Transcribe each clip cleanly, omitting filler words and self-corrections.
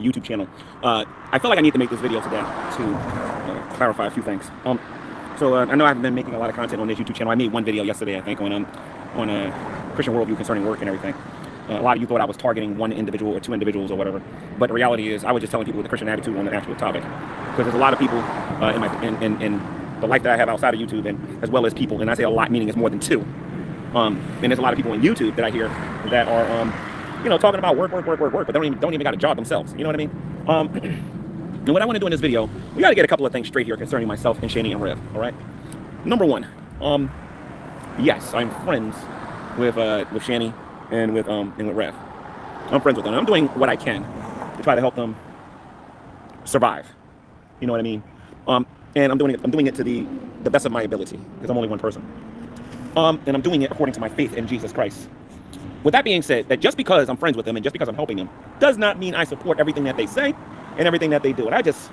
YouTube channel. I feel like I need to make this video today to clarify a few things. I know I've been making a lot of content on this YouTube channel. I made one video yesterday, I think, on a Christian worldview concerning work and everything. A lot of you thought I was targeting one individual or two individuals or whatever, but the reality is I was just telling people with the Christian attitude on the actual topic, because there's a lot of people in the life that I have outside of YouTube, and as well as people, and I say a lot meaning it's more than two. And there's a lot of people on YouTube that I hear that are talking about work, but don't even got a job themselves. You know what I mean? And what I want to do in this video, we got to get a couple of things straight here concerning myself and Shanny and Rev. All right. Number one, yes, I'm friends with Shanny and with Rev. I'm friends with them. I'm doing what I can to try to help them survive. You know what I mean? And I'm doing it to the best of my ability, because I'm only one person. And I'm doing it according to my faith in Jesus Christ. With that being said, that just because I'm friends with them and just because I'm helping them does not mean I support everything that they say and everything that they do. And I just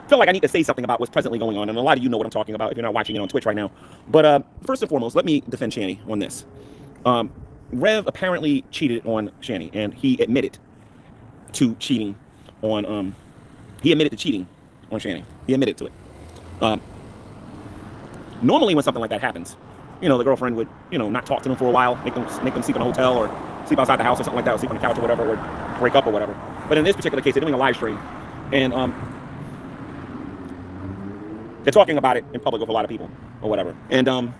feel like I need to say something about what's presently going on. And a lot of you know what I'm talking about if you're not watching it on Twitch right now. But first and foremost, let me defend Shanny on this. Rev apparently cheated on Shanny, and he admitted to cheating on Shanny. He admitted to it. Normally when something like that happens, the girlfriend would, not talk to them for a while, make them sleep in a hotel or sleep outside the house or something like that, or sleep on the couch or whatever, or break up or whatever. But in this particular case, they're doing a live stream, and they're talking about it in public with a lot of people or whatever. And y'all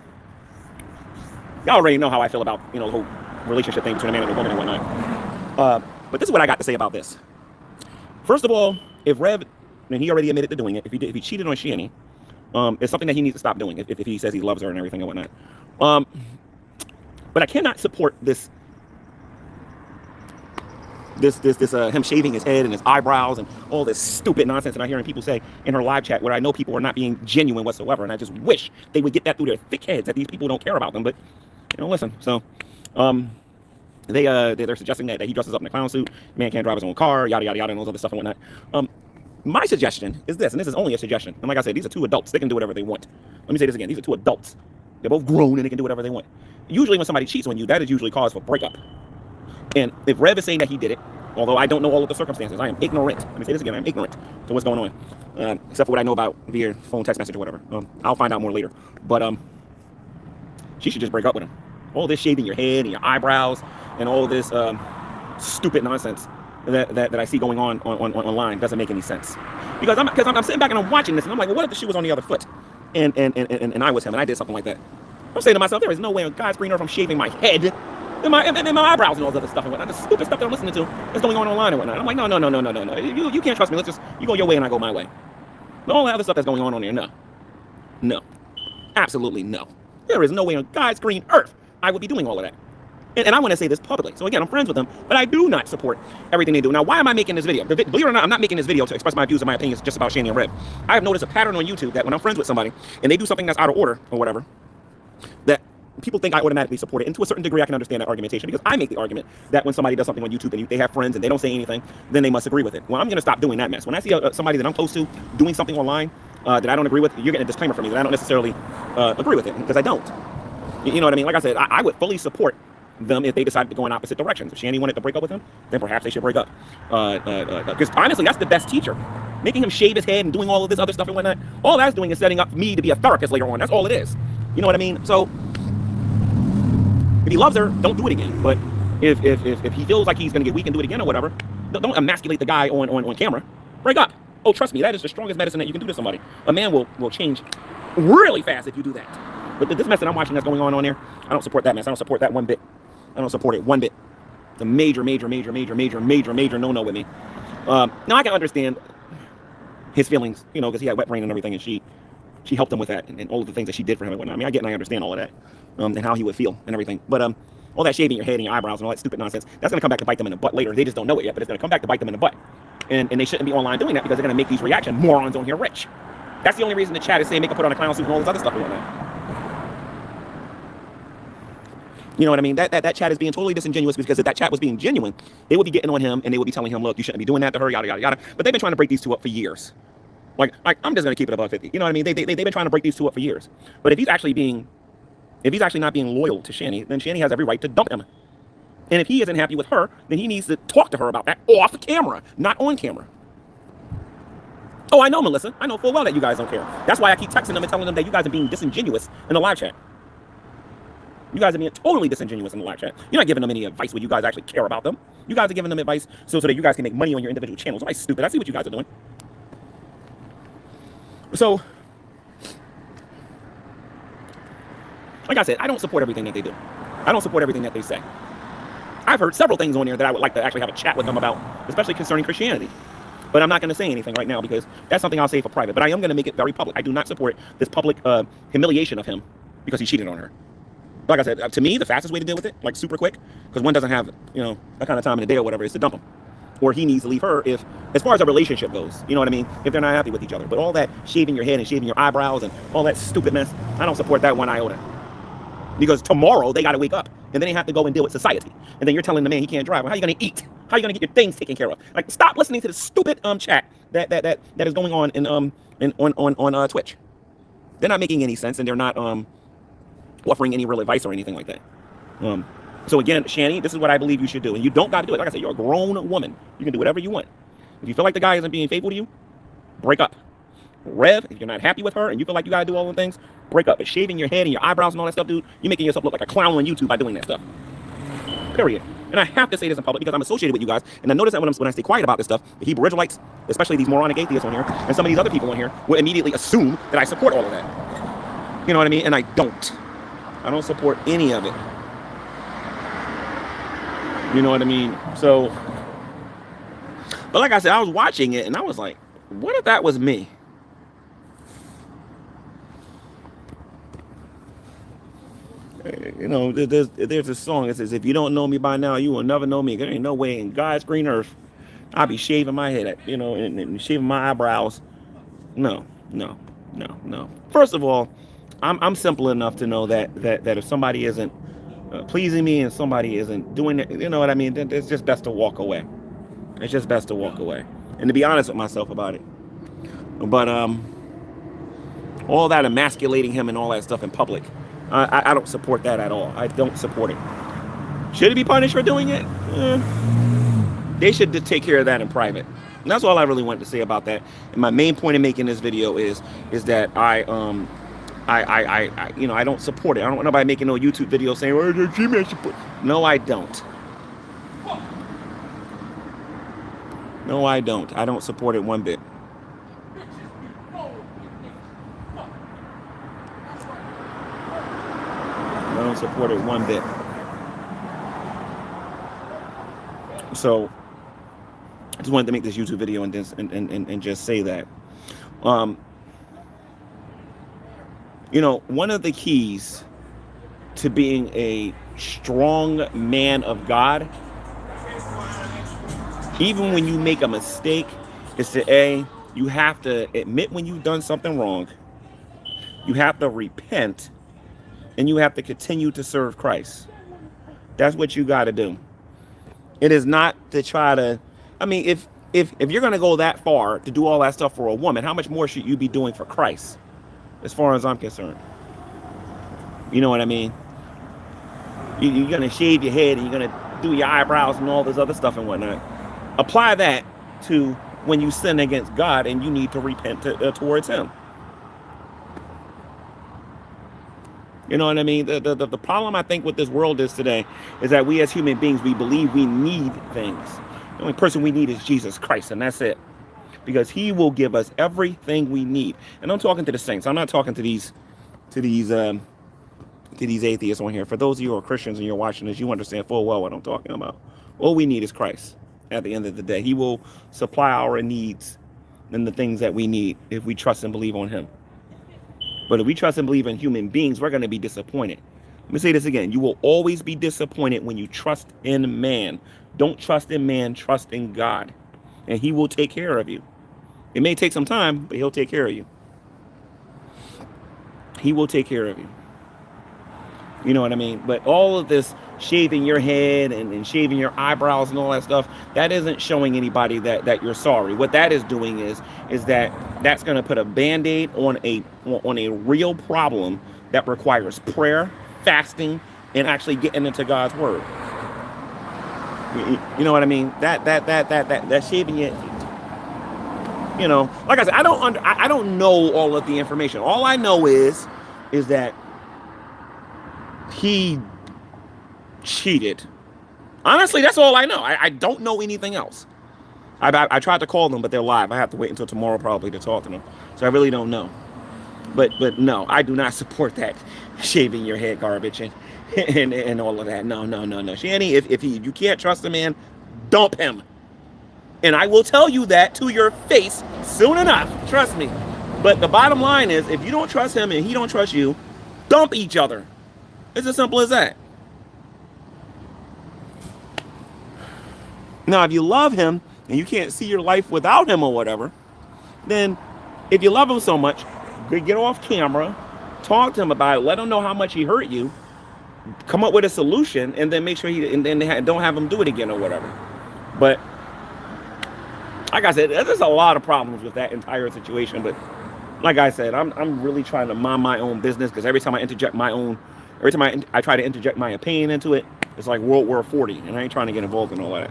already know how I feel about, the whole relationship thing between a man and a woman and whatnot. But this is what I got to say about this. First of all, if Rev, and he already admitted to doing it, if he cheated on Shanny, it's something that he needs to stop doing if he says he loves her and everything and whatnot. But I cannot support this him shaving his head and his eyebrows and all this stupid nonsense that I'm hearing people say in her live chat, where I know people are not being genuine whatsoever, and I just wish they would get that through their thick heads, that these people don't care about them. But listen. So they're suggesting that he dresses up in a clown suit, man can't drive his own car, yada yada yada, and all this other stuff and whatnot. My suggestion is this, and this is only a suggestion, and like I said, these are two adults. They can do whatever they want. Let me say this again. These are two adults. They're both grown, and they can do whatever they want. Usually when somebody cheats on you, that is usually cause for breakup. And if Rev is saying that he did it, although I don't know all of the circumstances, I am ignorant. Let me say this again. I'm ignorant to what's going on, except for what I know about via phone, text message, or whatever. I'll find out more later. But she should just break up with him. All this shaving your head and your eyebrows and all this stupid nonsense that I see going on online doesn't make any sense. Because I'm sitting back and I'm watching this, and I'm like, well, what if the shoe was on the other foot and I was him and I did something like that? I'm saying to myself, there is no way on God's green earth I'm shaving my head and my eyebrows and all this other stuff and whatnot. The stupid stuff that I'm listening to is going on online and whatnot. I'm like, no. You can't trust me. You go your way and I go my way. All the other stuff that's going on there, no. Absolutely no. There is no way on God's green earth I would be doing all of that. And I want to say this publicly. So again, I'm friends with them, but I do not support everything they do. Now, why am I making this video? Believe it or not, I'm not making this video to express my views and my opinions just about Shanny and Rev. I have noticed a pattern on YouTube that when I'm friends with somebody and they do something that's out of order or whatever, that people think I automatically support it. And to a certain degree, I can understand that argumentation, because I make the argument that when somebody does something on YouTube and they have friends and they don't say anything, then they must agree with it. Well, I'm going to stop doing that mess. When I see somebody that I'm close to doing something online that I don't agree with, you're getting a disclaimer from me that I don't necessarily agree with it, because I don't. You know what I mean? Like I said, I would fully support them if they decided to go in opposite directions. If Shanny wanted to break up with him, then perhaps they should break up. Because honestly, that's the best teacher. Making him shave his head and doing all of this other stuff and whatnot, all that's doing is setting up me to be a therapist later on. That's all it is. You know what I mean? So if he loves her, don't do it again. But if he feels like he's going to get weak and do it again or whatever, don't emasculate the guy on camera. Break up. Oh, trust me, that is the strongest medicine that you can do to somebody. A man will change really fast if you do that. But this mess that I'm watching that's going on there, I don't support that mess. I don't support that one bit. I don't support it one bit. It's a major no-no with me. Now I can understand his feelings, because he had wet brain and everything, and she helped him with that and all of the things that she did for him and whatnot. I mean, I get and I understand all of that, and how he would feel and everything. But all that shaving your head and your eyebrows and all that stupid nonsense, that's going to come back to bite them in the butt later. They just don't know it yet, but it's going to come back to bite them in the butt. And they shouldn't be online doing that, because they're going to make these reaction morons on here rich. That's the only reason the chat is saying make her put on a clown suit and all this other stuff and whatnot. You know what I mean? That chat is being totally disingenuous, because if that chat was being genuine, they would be getting on him and they would be telling him, look, you shouldn't be doing that to her, yada, yada, yada. But they've been trying to break these two up for years. Like I'm just going to keep it above 50. You know what I mean? They've been trying to break these two up for years. But if he's actually not being loyal to Shanny, then Shanny has every right to dump him. And if he isn't happy with her, then he needs to talk to her about that off camera, not on camera. Oh, I know, Melissa. I know full well that you guys don't care. That's why I keep texting them and telling them that you guys are being disingenuous in the live chat. You guys are being totally disingenuous in the live chat. You're not giving them any advice where you guys actually care about them. You guys are giving them advice so that you guys can make money on your individual channels. Am I stupid? I see what you guys are doing. So, like I said, I don't support everything that they do. I don't support everything that they say. I've heard several things on there that I would like to actually have a chat with them about, especially concerning Christianity. But I'm not going to say anything right now because that's something I'll say for private. But I am going to make it very public. I do not support this public humiliation of him because he cheated on her. Like I said, to me, the fastest way to deal with it, like super quick, because one doesn't have, that kind of time in the day or whatever, is to dump him. Or he needs to leave her if, as far as a relationship goes, you know what I mean? If they're not happy with each other. But all that shaving your head and shaving your eyebrows and all that stupid mess, I don't support that one iota. Because tomorrow they got to wake up and then they have to go and deal with society. And then you're telling the man he can't drive. Well, how are you going to eat? How are you going to get your things taken care of? Like, stop listening to the stupid chat that is going on on Twitch. They're not making any sense and they're not offering any real advice or anything like that. So again, Shanny, this is what I believe you should do. And you don't got to do it. Like I said, you're a grown woman. You can do whatever you want. If you feel like the guy isn't being faithful to you, break up. Rev, if you're not happy with her and you feel like you got to do all the things, break up. But shaving your head and your eyebrows and all that stuff, dude, you're making yourself look like a clown on YouTube by doing that stuff. Period. And I have to say this in public because I'm associated with you guys. And I notice that when I stay quiet about this stuff, the Hebrew Israelites, especially these moronic atheists on here, and some of these other people on here, will immediately assume that I support all of that. You know what I mean? And I don't. I don't support any of it. You know what I mean? So, but like I said, I was watching it and I was like, what if that was me? There's a song that says, if you don't know me by now, you will never know me. There ain't no way in God's green earth I'll be shaving my head, and shaving my eyebrows. No. First of all, I'm simple enough to know that if somebody isn't pleasing me and somebody isn't doing it, you know what I mean, then it's just best to walk away. It's just best to walk away. And to be honest with myself about it. But all that emasculating him and all that stuff in public, I don't support that at all. I don't support it. Should he be punished for doing it? They should take care of that in private. And that's all I really wanted to say about that. And my main point in making this video is that I don't support it. I don't want nobody making no YouTube video saying, "Oh, the G-Man should put." No, I don't. No, I don't. I don't support it one bit. I don't support it one bit. So I just wanted to make this YouTube video and just say that. One of the keys to being a strong man of God, even when you make a mistake, is to you have to admit when you've done something wrong. You have to repent. And you have to continue to serve Christ. That's what you got to do. It is not to try to, if you're going to go that far to do all that stuff for a woman, how much more should you be doing for Christ? As far as I'm concerned. You know what I mean? You're going to shave your head and you're going to do your eyebrows and all this other stuff and whatnot. Apply that to when you sin against God and you need to repent towards him. You know what I mean? The problem I think with this world is today is that we as human beings, we believe we need things. The only person we need is Jesus Christ, and that's it. Because he will give us everything we need. And I'm talking to the saints. I'm not talking to these atheists on here. For those of you who are Christians and you're watching this, you understand full well what I'm talking about. All we need is Christ at the end of the day. He will supply our needs and the things that we need if we trust and believe on him. But if we trust and believe in human beings, we're going to be disappointed. Let me say this again. You will always be disappointed when you trust in man. Don't trust in man, trust in God. And he will take care of you. It may take some time, but he'll take care of you. He will take care of you. You know what I mean? But all of this shaving your head and shaving your eyebrows and all that stuff, that isn't showing anybody that you're sorry. What that is doing is that's going to put a Band-Aid on a real problem that requires prayer, fasting, and actually getting into God's word. You know what I mean? That shaving it. You know, like I said, I don't know all of the information. All I know is that he cheated. Honestly, that's all I know. I don't know anything else. I tried to call them, but they're live. I have to wait until tomorrow probably to talk to them. So I really don't know. But no, I do not support that shaving your head garbage and all of that. No. Shanny, if you can't trust a man, dump him. And I will tell you that to your face soon enough. Trust me. But the bottom line is, if you don't trust him and he don't trust you, dump each other. It's as simple as that. Now, if you love him and you can't see your life without him or whatever, then if you love him so much, get off camera, talk to him about it, let him know how much he hurt you, come up with a solution, and then make sure don't have him do it again or whatever. But like I said, there's a lot of problems with that entire situation. But like I said, I'm really trying to mind my own business, because every time I try to interject my opinion into it, it's like World War 40, and I ain't trying to get involved in all that.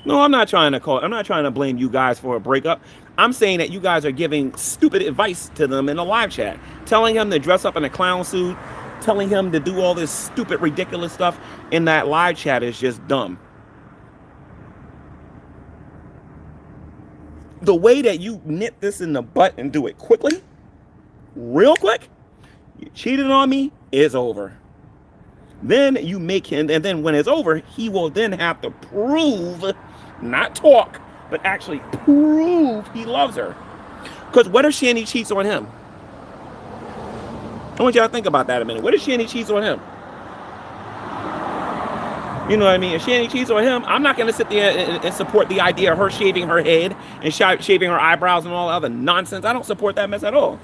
No, I'm not trying to blame you guys for a breakup. I'm saying that you guys are giving stupid advice to them in a live chat, telling him to dress up in a clown suit, telling him to do all this stupid, ridiculous stuff in that live chat is just dumb. The way that you nip this in the butt and do it quickly, real quick, you cheated on me, is over. Then you make him, and then when it's over, he will then have to prove, not talk, but actually prove he loves her. Because what if Shanny cheats on him? I want y'all to think about that a minute. What if Shanny cheats on him? You know what I mean? If Shanny cheats on him, I'm not going to sit there and support the idea of her shaving her head and shaving her eyebrows and all other nonsense. I don't support that mess at all.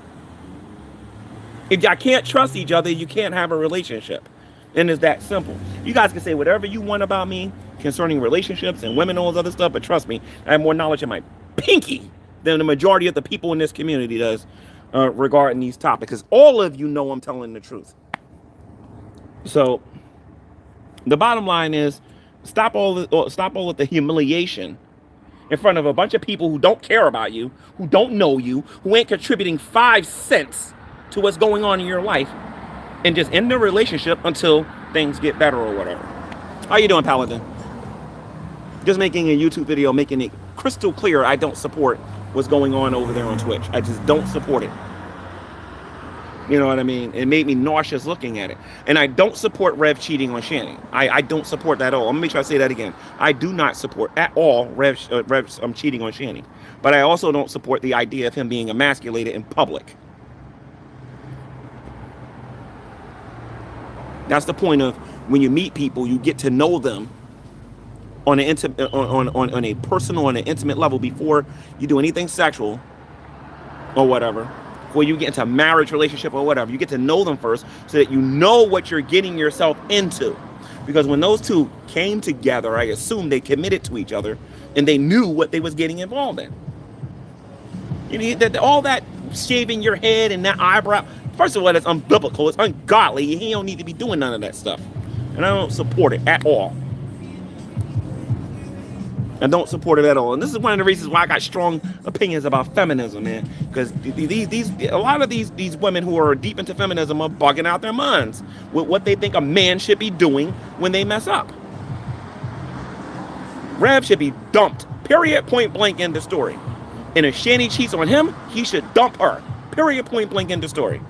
If y'all can't trust each other, you can't have a relationship. And it's that simple. You guys can say whatever you want about me concerning relationships and women and all this other stuff, but trust me, I have more knowledge in my pinky than the majority of the people in this community does regarding these topics. Because all of you know I'm telling the truth. So the bottom line is, stop all of the humiliation in front of a bunch of people who don't care about you, who don't know you, who ain't contributing 5 cents to what's going on in your life. And just end the relationship until things get better or whatever. How you doing, Paladin? Just making a YouTube video, making it crystal clear I don't support what's going on over there on Twitch. I just don't support it. You know what I mean? It made me nauseous looking at it. And I don't support Rev cheating on Shanny. I don't support that at all. I'm going to make sure I say that again. I do not support at all Rev cheating on Shanny. But I also don't support the idea of him being emasculated in public. That's the point of when you meet people, you get to know them on an on a personal, on an intimate level before you do anything sexual or whatever. Before you get into a marriage relationship or whatever, you get to know them first so that you know what you're getting yourself into. Because when those two came together, I assume they committed to each other and they knew what they was getting involved in. You know, all that shaving your head and that eyebrow. First of all, it's unbiblical. It's ungodly. He don't need to be doing none of that stuff. And I don't support it at all. I don't support it at all. And this is one of the reasons why I got strong opinions about feminism, man. Because a lot of these women who are deep into feminism are bugging out their minds with what they think a man should be doing when they mess up. Rev should be dumped. Period. Point blank. End of story. And if Shanny cheats on him, he should dump her. Period. Point blank. End of story.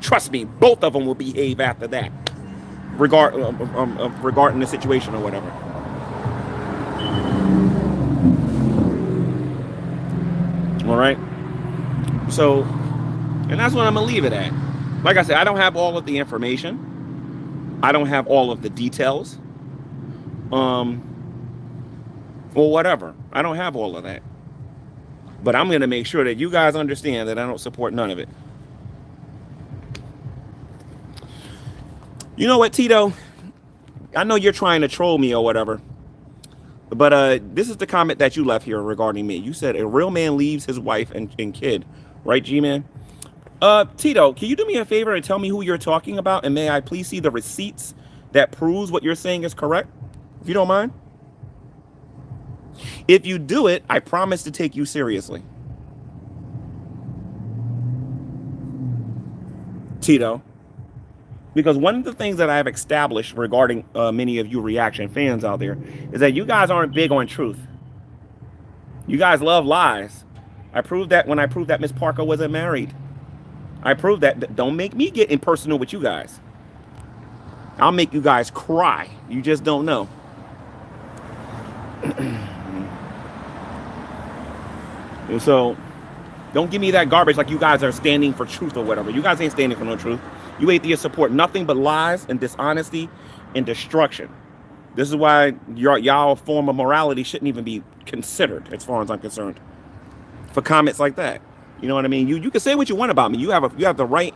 Trust me, both of them will behave after that, regarding the situation or whatever. All right. So, and that's what I'm gonna leave it at. Like I said, I don't have all of the information. I don't have all of the details. Or whatever. I don't have all of that. But I'm gonna make sure that you guys understand that I don't support none of it. You know what, Tito? I know you're trying to troll me or whatever, but this is the comment that you left here regarding me. You said a real man leaves his wife and kid, right, G-Man? Tito, can you do me a favor and tell me who you're talking about? And may I please see the receipts that proves what you're saying is correct? If you don't mind. If you do it, I promise to take you seriously. Tito. Because one of the things that I have established regarding many of you reaction fans out there is that you guys aren't big on truth. You guys love lies. I proved that when I proved that Miss Parker wasn't married. I proved that. Don't make me get impersonal with you guys. I'll make you guys cry. You just don't know. And so, don't give me that garbage like you guys are standing for truth or whatever. You guys ain't standing for no truth. You atheists support nothing but lies and dishonesty and destruction. This is why y'all form of morality shouldn't even be considered, as far as I'm concerned, for comments like that. You know what I mean? You can say what you want about me. You have the right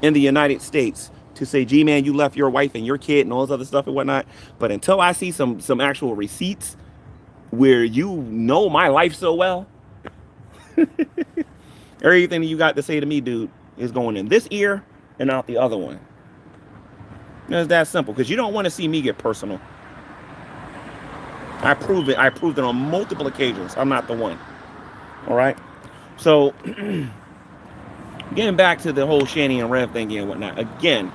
in the United States to say, "Gee, man, you left your wife and your kid and all this other stuff and whatnot." But until I see some actual receipts where you know my life so well, everything that you got to say to me, dude, is going in this ear and out the other one. It's that simple, because you don't want to see me get personal. I proved it. I proved it on multiple occasions. I'm not the one. All right. So, getting back to the whole Shanny and Rev thing and whatnot. Again,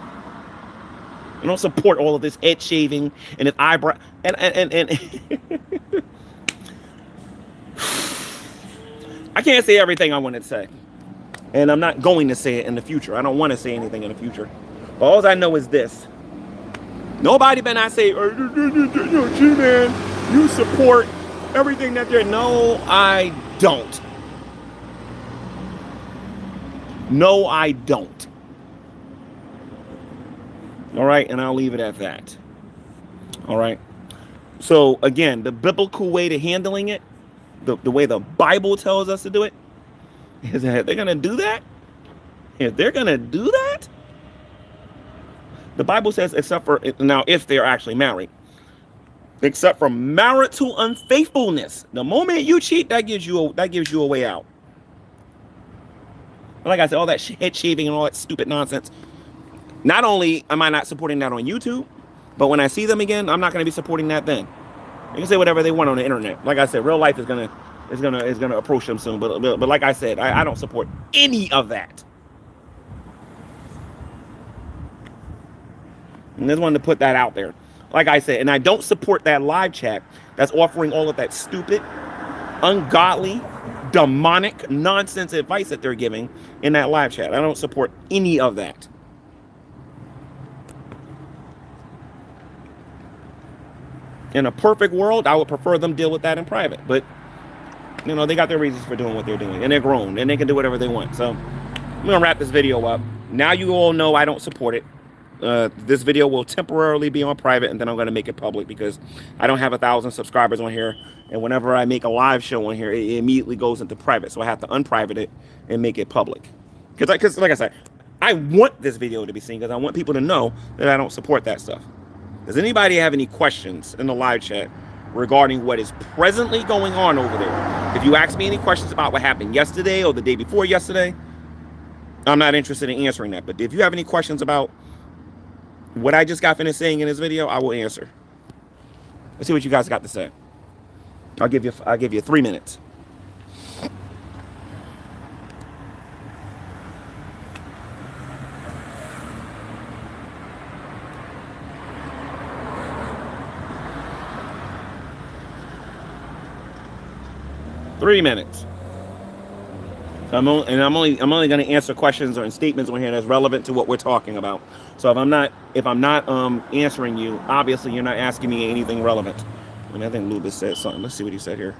you don't support all of this head shaving and his eyebrow and I can't say everything I want to say, and I'm not going to say it in the future. I don't want to say anything in the future. But all I know is this: nobody better not say, G-Man, you support everything that they're. No, I don't. No, I don't. All right, and I'll leave it at that. All right. So again, the biblical way to handling it, the way the Bible tells us to do it, is that they're gonna do that. If they're gonna do that, the Bible says, except for now, if they're actually married, except for marital unfaithfulness. The moment you cheat, that gives you a way out. Like I said, all that head shaving and all that stupid nonsense. Not only am I not supporting that on YouTube, but when I see them again, I'm not going to be supporting that then. They can say whatever they want on the internet. Like I said, real life is gonna approach them soon. But like I said, I don't support any of that. And I just wanted to put that out there. Like I said, and I don't support that live chat that's offering all of that stupid, ungodly, demonic nonsense advice that they're giving in that live chat. I don't support any of that. In a perfect world, I would prefer them deal with that in private. But, you know, they got their reasons for doing what they're doing. And they're grown. And they can do whatever they want. So, I'm going to wrap this video up. Now you all know I don't support it. This video will temporarily be on private. And then I'm going to make it public. Because I don't have 1,000 subscribers on here. And whenever I make a live show on here, it immediately goes into private. So I have to unprivate it and make it public. Because like I said, I want this video to be seen. Because I want people to know that I don't support that stuff. Does anybody have any questions in the live chat regarding what is presently going on over there? If you ask me any questions about what happened yesterday or the day before yesterday, I'm not interested in answering that. But if you have any questions about what I just got finished saying in this video, I will answer. Let's see what you guys got to say. I'll give you 3 minutes. I'm only going to answer questions or statements on here that's relevant to what we're talking about. So if I'm not answering you, obviously you're not asking me anything relevant. And I think Lubis said something. Let's see what he said here.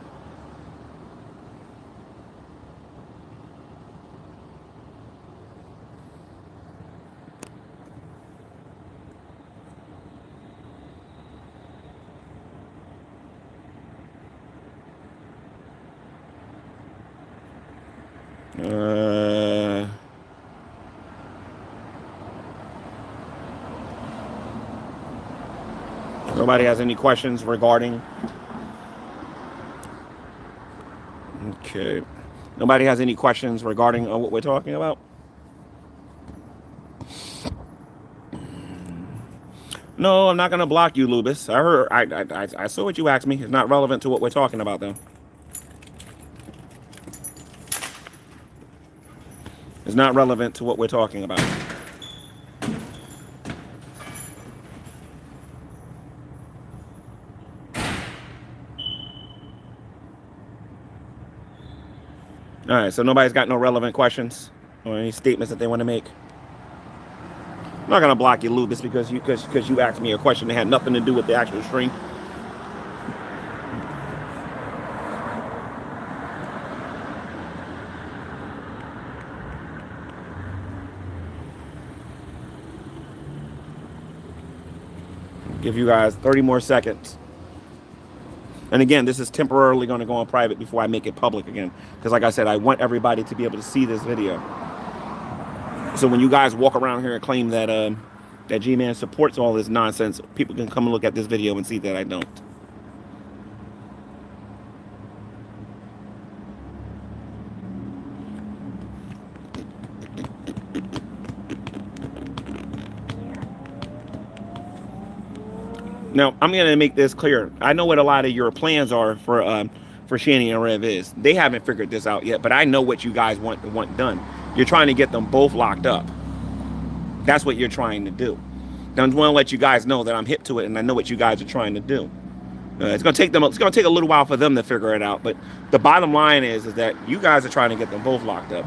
Nobody has any questions regarding... Okay. Nobody has any questions regarding what we're talking about? No, I'm not gonna block you, Lubis. I heard. I saw what you asked me. It's not relevant to what we're talking about, though. It's not relevant to what we're talking about. All right, so nobody's got no relevant questions or any statements that they want to make. I'm not gonna block you, Lubis, because you asked me a question that had nothing to do with the actual stream. Give you guys 30 more seconds. And again, this is temporarily going to go on private before I make it public again. Because like I said, I want everybody to be able to see this video. So when you guys walk around here and claim that that G-Man supports all this nonsense, people can come and look at this video and see that I don't. Now, I'm going to make this clear. I know what a lot of your plans are for Shanny and Rev is. They haven't figured this out yet, but I know what you guys want done. You're trying to get them both locked up. That's what you're trying to do. I just want to let you guys know that I'm hip to it, and I know what you guys are trying to do. It's going to take them. It's going to take a little while for them to figure it out. But the bottom line is that you guys are trying to get them both locked up.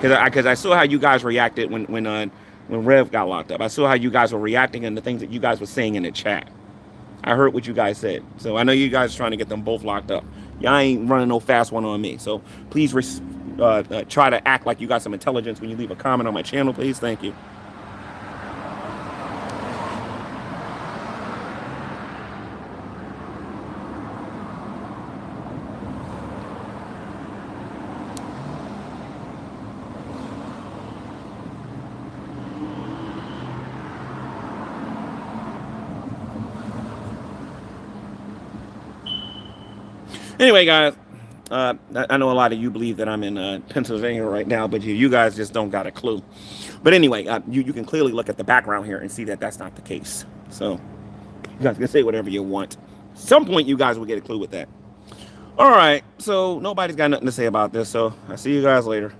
Because I saw how you guys reacted when Rev got locked up. I saw how you guys were reacting and the things that you guys were saying in the chat. I heard what you guys said. So I know you guys are trying to get them both locked up. Y'all ain't running no fast one on me. So please try to act like you got some intelligence when you leave a comment on my channel, please. Thank you. Anyway, guys, I know a lot of you believe that I'm in Pennsylvania right now, but you guys just don't got a clue. But anyway, you can clearly look at the background here and see that that's not the case. So you guys can say whatever you want. At some point, you guys will get a clue with that. All right, so nobody's got nothing to say about this, so I'll see you guys later.